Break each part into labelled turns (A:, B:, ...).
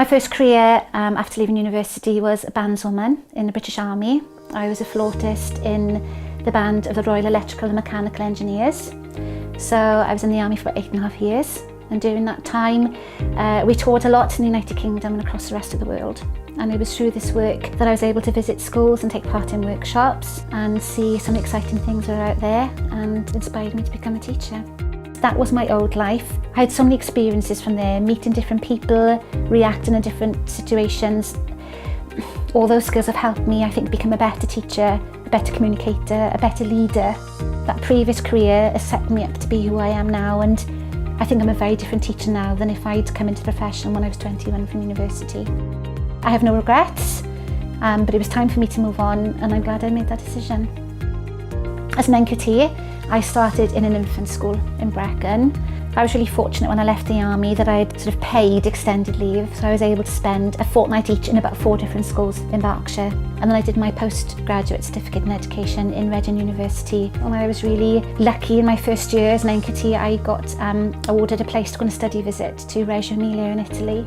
A: My first career after leaving university was a bandswoman in the British Army. I was a flautist in the band of the Royal Electrical and Mechanical Engineers. So I was in the army for about 8.5 years, and during that time we toured a lot in the United Kingdom and across the rest of the world. And it was through this work that I was able to visit schools and take part in workshops and see some exciting things that are out there, and inspired me to become a teacher. That was my old life. I had so many experiences from there, meeting different people, reacting in different situations. All those skills have helped me, I think, become a better teacher, a better communicator, a better leader. That previous career has set me up to be who I am now, and I think I'm a very different teacher now than if I'd come into the profession when I was 21 from university. I have no regrets, but it was time for me to move on, and I'm glad I made that decision. As an NQT, I started in an infant school in Brecon. I was really fortunate when I left the army that I'd sort of paid extended leave, so I was able to spend a fortnight each in about 4 different schools in Berkshire. And then I did my postgraduate certificate in education in Reading University. And I was really lucky in my first year as an NQT. I got awarded a place to go on a study visit to Reggio Emilia in Italy.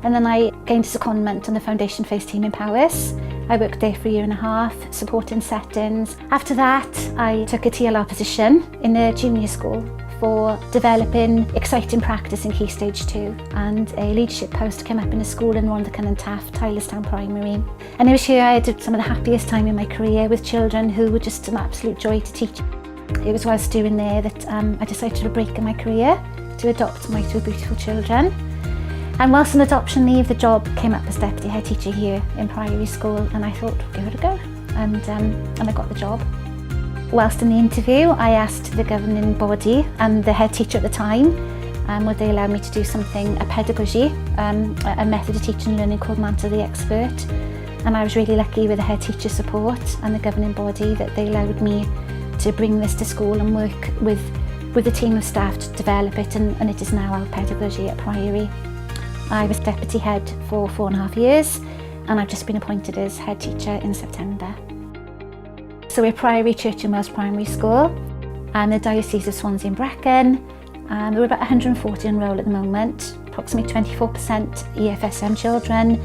A: And then I gained a secondment on the foundation phase team in Powys. I worked there for 1.5 years, supporting settings. After that, I took a TLR position in a junior school for developing exciting practice in Key Stage 2, and a leadership post came up in a school in Rhondda and Taft, Tylerstown Primary. And it was here I had some of the happiest time in my career with children who were just an absolute joy to teach. It was whilst doing there that I decided to break in my career to adopt my 2 beautiful children. And whilst on adoption leave, the job came up as deputy head teacher here in Priory School, and I thought, give it a go, and I got the job. Whilst in the interview, I asked the governing body and the head teacher at the time, would they allow me to do something, a pedagogy, a method of teaching and learning called Mantle the Expert. And I was really lucky with the head teacher support and the governing body that they allowed me to bring this to school and work with a team of staff to develop it, and it is now our pedagogy at Priory. I was deputy head for 4.5 years, and I've just been appointed as head teacher in September. So we're Priory Church and Wells Primary School, and the Diocese of Swansea and Brecon. We're about 140 enrolled at the moment, approximately 24% EFSM children.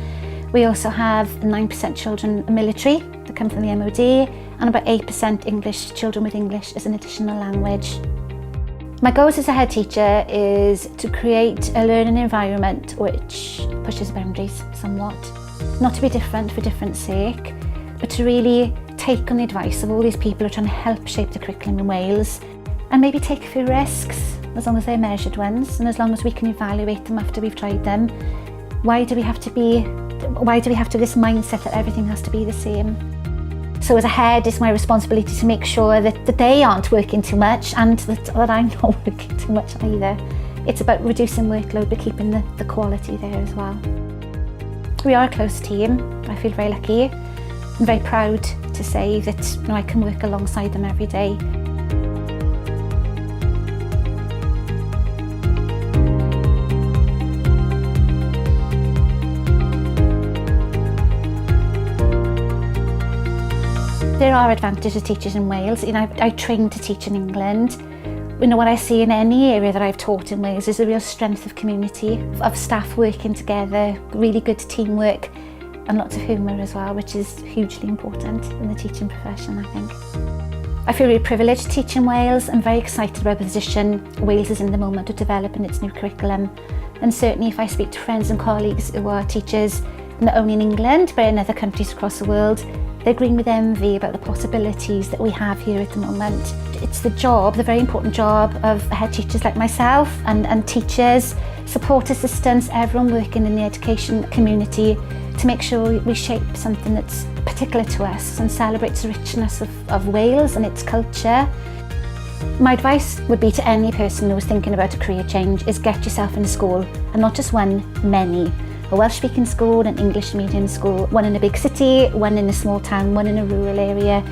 A: We also have 9% children military that come from the MOD, and about 8% English children with English as an additional language. My goals as a head teacher is to create a learning environment which pushes boundaries somewhat. Not to be different for different's sake, but to really take on the advice of all these people who are trying to help shape the curriculum in Wales, and maybe take a few risks, as long as they're measured ones, and as long as we can evaluate them after we've tried them. Why do we have to have this mindset that everything has to be the same? So as a head, it's my responsibility to make sure that they aren't working too much, and that I'm not working too much either. It's about reducing workload but keeping the quality there as well. We are a close team. I feel very lucky. I'm very proud to say that I can work alongside them every day. There are advantages to teachers in Wales. I trained to teach in England. What I see in any area that I've taught in Wales is a real strength of community, of staff working together, really good teamwork, and lots of humour as well, which is hugely important in the teaching profession, I think. I feel really privileged to teach in Wales. I'm very excited about the position Wales is in the moment of developing its new curriculum. And certainly if I speak to friends and colleagues who are teachers, not only in England, but in other countries across the world, they green with envy about the possibilities that we have here at the moment. It's the very important job of head teachers like myself and teachers, support assistants, everyone working in the education community, to make sure we shape something that's particular to us and celebrates the richness of Wales and its culture. My advice would be to any person who is thinking about a career change is get yourself in a school, and not just one, many. A Welsh-speaking school, an English medium school, one in a big city, one in a small town, one in a rural area.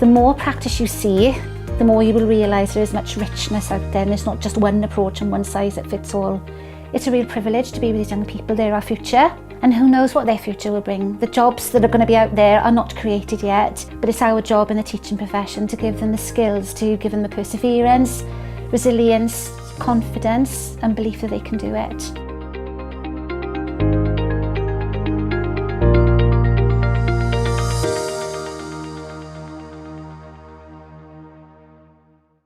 A: The more practice you see, the more you will realise there is much richness out there, and there's not just one approach and one size that fits all. It's a real privilege to be with these young people. They're our future, and who knows what their future will bring. The jobs that are going to be out there are not created yet, but it's our job in the teaching profession to give them the skills, to give them the perseverance, resilience, confidence and belief that they can do it.